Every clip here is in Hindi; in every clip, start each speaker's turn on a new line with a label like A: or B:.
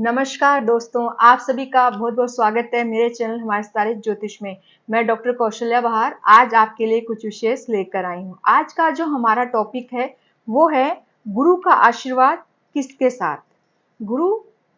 A: नमस्कार दोस्तों, आप सभी का बहुत बहुत स्वागत है मेरे चैनल हमारे सितारे ज्योतिष में। मैं डॉक्टर कौशल्या बहार आज आपके लिए कुछ विशेष लेकर आई हूँ। आज का जो हमारा टॉपिक है वो है गुरु का आशीर्वाद किसके साथ। गुरु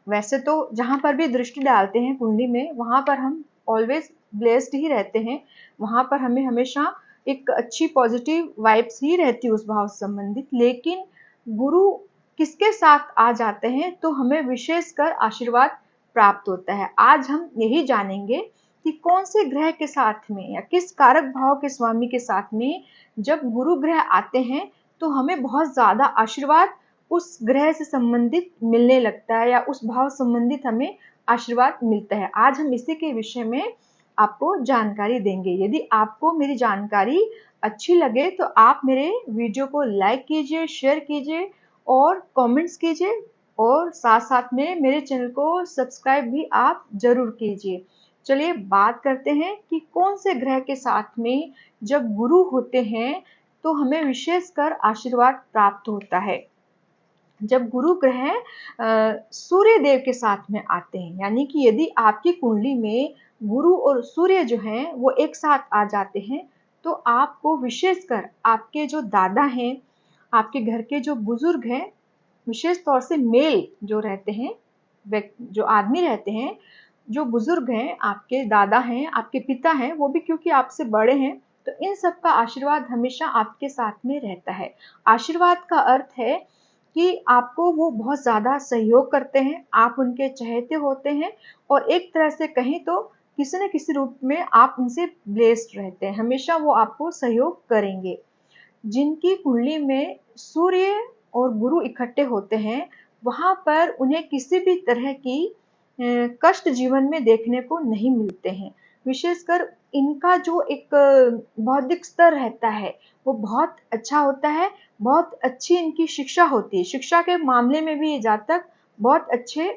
A: वैसे तो जहाँ पर भी दृष्टि डालते हैं कुंडली में वहाँ पर हम ऑलवेज ब्लेस्ड ही रहते हैं। वहाँ पर हमें हमेशा एक अच्छी पॉजिटिव वाइब्स ही रहती है उस भाव से संबंधित। लेकिन गुरु किसके साथ आ जाते हैं तो हमें विशेषकर आशीर्वाद प्राप्त होता है। आज हम यही जानेंगे कि कौन से ग्रह के साथ में या किस कारक भाव के स्वामी के साथ में जब गुरु ग्रह आते हैं तो हमें बहुत ज्यादा आशीर्वाद उस ग्रह से संबंधित मिलने लगता है या उस भाव संबंधित हमें आशीर्वाद मिलता है। आज हम इसी के विषय में आपको जानकारी देंगे। यदि आपको मेरी जानकारी अच्छी लगे तो आप मेरे वीडियो को लाइक कीजिए, शेयर कीजिए और कमेंट्स कीजिए और साथ साथ में मेरे चैनल को सब्सक्राइब भी आप जरूर कीजिए। चलिए बात करते हैं कि कौन से ग्रह के साथ में जब गुरु होते हैं तो हमें विशेषकर आशीर्वाद प्राप्त होता है। जब गुरु ग्रह सूर्य देव के साथ में आते हैं, यानी कि यदि आपकी कुंडली में गुरु और सूर्य जो हैं वो एक साथ आ जाते हैं तो आपको विशेषकर आपके जो दादा हैं, आपके घर के जो बुजुर्ग हैं, विशेष तौर से मेल जो रहते हैं, जो आदमी रहते हैं, जो बुजुर्ग हैं, आपके दादा हैं, आपके पिता हैं, वो भी क्योंकि आपसे बड़े हैं तो इन सब का आशीर्वाद हमेशा आपके साथ में रहता है। आशीर्वाद का अर्थ है कि आपको वो बहुत ज्यादा सहयोग करते हैं, आप उनके चहेते होते हैं और एक तरह से कहें तो किसी न किसी रूप में आप उनसे ब्लेस्ड रहते हैं, हमेशा वो आपको सहयोग करेंगे। जिनकी कुंडली में सूर्य और गुरु इकट्ठे होते हैं वहां पर उन्हें किसी भी तरह की कष्ट जीवन में देखने को नहीं मिलते हैं। विशेषकर इनका जो एक बौद्धिक स्तर रहता है वो बहुत अच्छा होता है, बहुत अच्छी इनकी शिक्षा होती है। शिक्षा के मामले में भी ये जातक बहुत अच्छे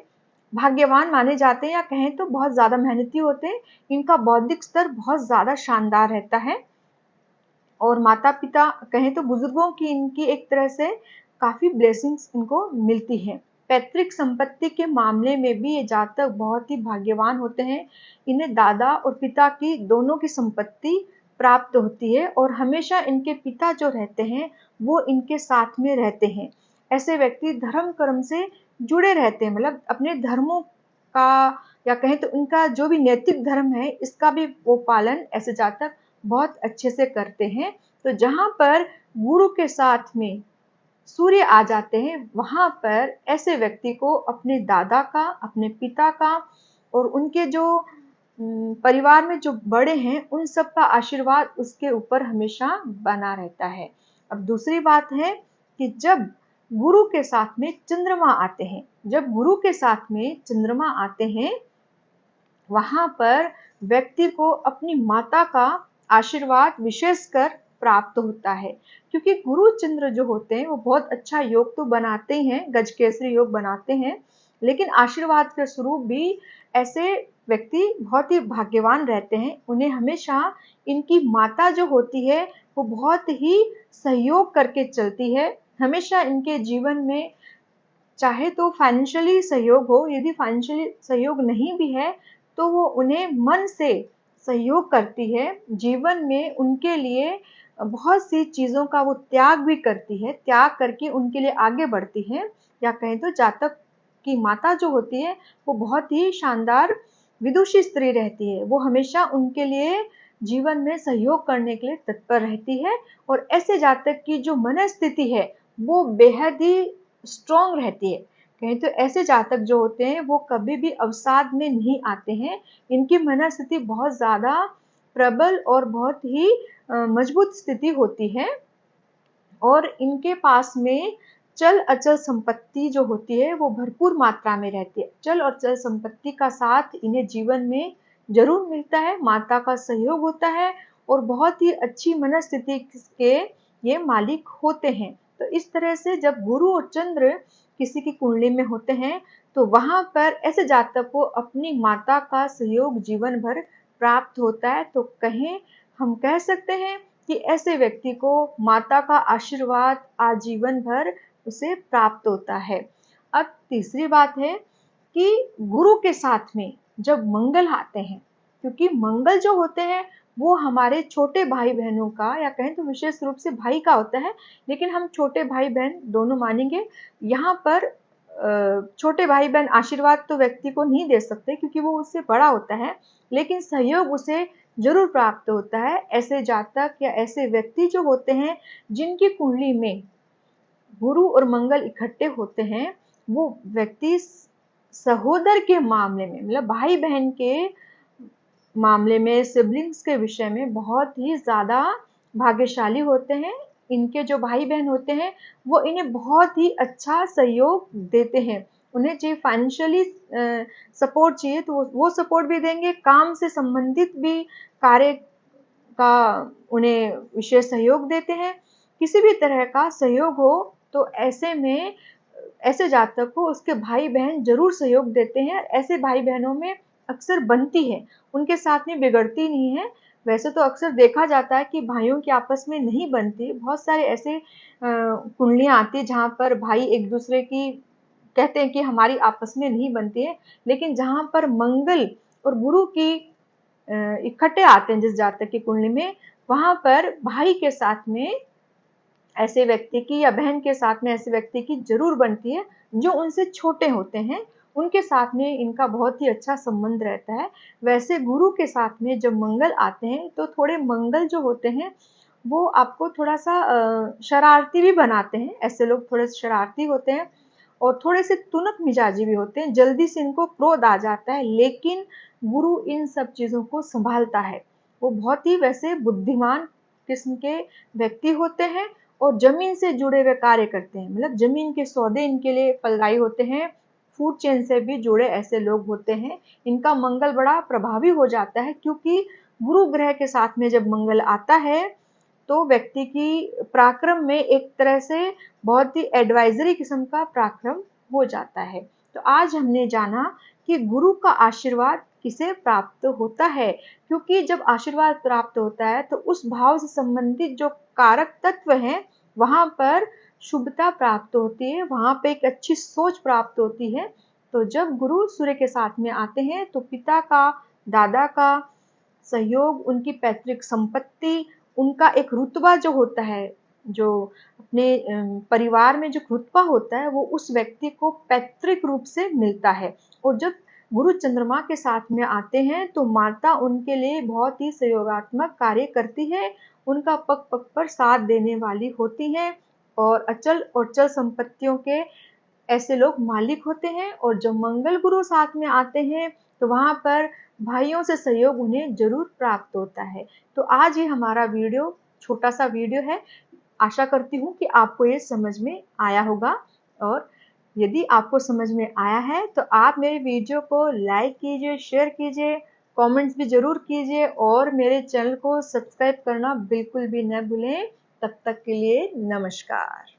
A: भाग्यवान माने जाते हैं या कहें तो बहुत ज्यादा मेहनती होते हैं। इनका बौद्धिक स्तर बहुत ज्यादा शानदार रहता है और माता पिता कहें तो बुजुर्गों की इनकी एक तरह से काफी ब्लेसिंग्स इनको मिलती है। पैतृक संपत्ति के मामले में भी ये जातक बहुत ही भाग्यवान होते हैं। इन्हें दादा और पिता की दोनों की संपत्ति प्राप्त होती है और हमेशा इनके पिता जो रहते हैं वो इनके साथ में रहते हैं। ऐसे व्यक्ति धर्म कर्म से जुड़े रहते हैं, मतलब अपने धर्मों का या कहें तो उनका जो भी नैतिक धर्म है इसका भी वो पालन ऐसे जातक बहुत अच्छे से करते हैं। तो जहां पर गुरु के साथ में सूर्य आ जाते हैं वहां पर ऐसे व्यक्ति को अपने दादा का, अपने पिता का और उनके जो परिवार में जो बड़े हैं उन सब का आशीर्वाद उसके ऊपर हमेशा बना रहता है। अब दूसरी बात है कि जब गुरु के साथ में चंद्रमा आते हैं, जब गुरु के साथ में चंद्रमा आते हैं वहां पर व्यक्ति को अपनी माता का आशीर्वाद विशेषकर प्राप्त होता है। क्योंकि गुरु चंद्र जो होते हैं वो बहुत अच्छा योग तो बनाते ही हैं, गजकेसरी योग बनाते हैं, लेकिन आशीर्वाद के स्वरूप भी ऐसे व्यक्ति बहुत ही भाग्यवान रहते हैं। उन्हें हमेशा इनकी माता जो होती है वो बहुत ही सहयोग करके चलती है। हमेशा इनके जीवन में चाहे तो फाइनेंशियली सहयोग हो, यदि फाइनेंशियली सहयोग नहीं भी है तो वो उन्हें मन से सहयोग करती है। जीवन में उनके लिए बहुत सी चीजों का वो त्याग भी करती है, त्याग करके उनके लिए आगे बढ़ती है। या कहें तो जातक की माता जो होती है वो बहुत ही शानदार विदुषी स्त्री रहती है, वो हमेशा उनके लिए जीवन में सहयोग करने के लिए तत्पर रहती है। और ऐसे जातक की जो मनस्थिति है वो बेहद ही स्ट्रॉन्ग रहती है। कहें तो ऐसे जातक जो होते हैं वो कभी भी अवसाद में नहीं आते हैं। इनकी मनस्थिति बहुत ज्यादा प्रबल और बहुत ही मजबूत स्थिति होती है और इनके पास में चल अचल संपत्ति जो होती है वो भरपूर मात्रा में रहती है। चल और चल संपत्ति का साथ इन्हें जीवन में जरूर मिलता है, माता का सहयोग होता है और बहुत ही अच्छी मनस्थिति के ये मालिक होते हैं। तो इस तरह से जब गुरु और चंद्र किसी की कुंडली में होते हैं तो वहां पर ऐसे जातक को अपनी माता का सहयोग जीवन भर प्राप्त होता है। तो हम कह सकते हैं कि ऐसे व्यक्ति को माता का आशीर्वाद आजीवन भर उसे प्राप्त होता है। अब तीसरी बात है कि गुरु के साथ में जब मंगल आते हैं, क्योंकि मंगल जो होते हैं वो हमारे छोटे भाई बहनों का, या कहें तो विशेष रूप से भाई का होता है, लेकिन हम छोटे भाई बहन दोनों मानेंगे। यहाँ पर छोटे भाई बहन आशीर्वाद तो व्यक्ति को नहीं दे सकते क्योंकि वो उससे बड़ा होता है, लेकिन सहयोग उसे जरूर प्राप्त होता है। ऐसे जातक या ऐसे व्यक्ति जो होते हैं जिनकी कुंडली में गुरु और मंगल इकट्ठे होते हैं, वो व्यक्ति सहोदर के मामले में, मतलब भाई बहन के मामले में, सिबलिंग्स के विषय में बहुत ही ज्यादा भाग्यशाली होते हैं। इनके जो भाई बहन होते हैं वो इन्हें बहुत ही अच्छा सहयोग देते हैं। उन्हें चाहिए फाइनेंशियली सपोर्ट चाहिए तो वो सपोर्ट भी देंगे, काम से संबंधित भी कार्य का उन्हें विशेष सहयोग देते हैं। किसी भी तरह का सहयोग हो तो ऐसे में ऐसे जातक को उसके भाई बहन जरूर सहयोग देते हैं। ऐसे भाई बहनों में अक्सर बनती है, उनके साथ में बिगड़ती नहीं है। वैसे तो अक्सर देखा जाता है कि भाइयों की आपस में नहीं बनती। बहुत सारे ऐसे कुंडलियां आती है जहां पर भाई एक दूसरे की कहते हैं कि हमारी आपस में नहीं बनती है, लेकिन जहां पर मंगल और गुरु की इकट्ठे आते हैं जिस जातक की कुंडली में, वहां पर भाई के साथ में ऐसे व्यक्ति की या बहन के साथ में ऐसे व्यक्ति की जरूर बनती है जो उनसे छोटे होते हैं। उनके साथ में इनका बहुत ही अच्छा संबंध रहता है। वैसे गुरु के साथ में जब मंगल आते हैं तो थोड़े मंगल जो होते हैं वो आपको थोड़ा सा शरारती भी बनाते हैं। ऐसे लोग थोड़े शरारती होते हैं और थोड़े से तुनक मिजाजी भी होते हैं, जल्दी से इनको क्रोध आ जाता है, लेकिन गुरु इन सब चीजों को संभालता है। वो बहुत ही वैसे बुद्धिमान किस्म के व्यक्ति होते हैं और जमीन से जुड़े हुए कार्य करते हैं, मतलब जमीन के सौदे इनके लिए फलदायी होते हैं। फूड चेन से भी जुड़े ऐसे लोग होते हैं। इनका मंगल बड़ा प्रभावी हो जाता है क्योंकि गुरु ग्रह के साथ में जब मंगल आता है तो व्यक्ति की पराक्रम में एक तरह से बहुत ही एडवाइजरी किस्म का पराक्रम हो जाता है। तो आज हमने जाना कि गुरु का आशीर्वाद किसे प्राप्त होता है, क्योंकि जब आशीर्वाद प्राप्त होता है तो उस भाव से संबंधित जो कारक तत्व हैं वहां पर शुभता प्राप्त होती है, वहां पे एक अच्छी सोच प्राप्त होती है। तो जब गुरु सूर्य के साथ में आते हैं तो पिता का, दादा का सहयोग, उनकी पैतृक संपत्ति, उनका एक रुतबा जो होता है, जो अपने परिवार में जो रुतबा होता है वो उस व्यक्ति को पैतृक रूप से मिलता है। और जब गुरु चंद्रमा के साथ में आते हैं तो माता उनके लिए बहुत ही सहयोगात्मक कार्य करती है, उनका पग पग पर साथ देने वाली होती हैं और अचल और चल संपत्तियों के ऐसे लोग मालिक होते हैं। और जब मंगल गुरु साथ में आते हैं तो वहां पर भाइयों से सहयोग उन्हें जरूर प्राप्त होता है। तो आज ये हमारा वीडियो छोटा सा वीडियो है। आशा करती हूँ कि आपको ये समझ में आया होगा, और यदि आपको समझ में आया है तो आप मेरे वीडियो को लाइक कीजिए, शेयर कीजिए, कमेंट्स भी जरूर कीजिए और मेरे चैनल को सब्सक्राइब करना बिल्कुल भी न भूलें। तब तक के लिए नमस्कार।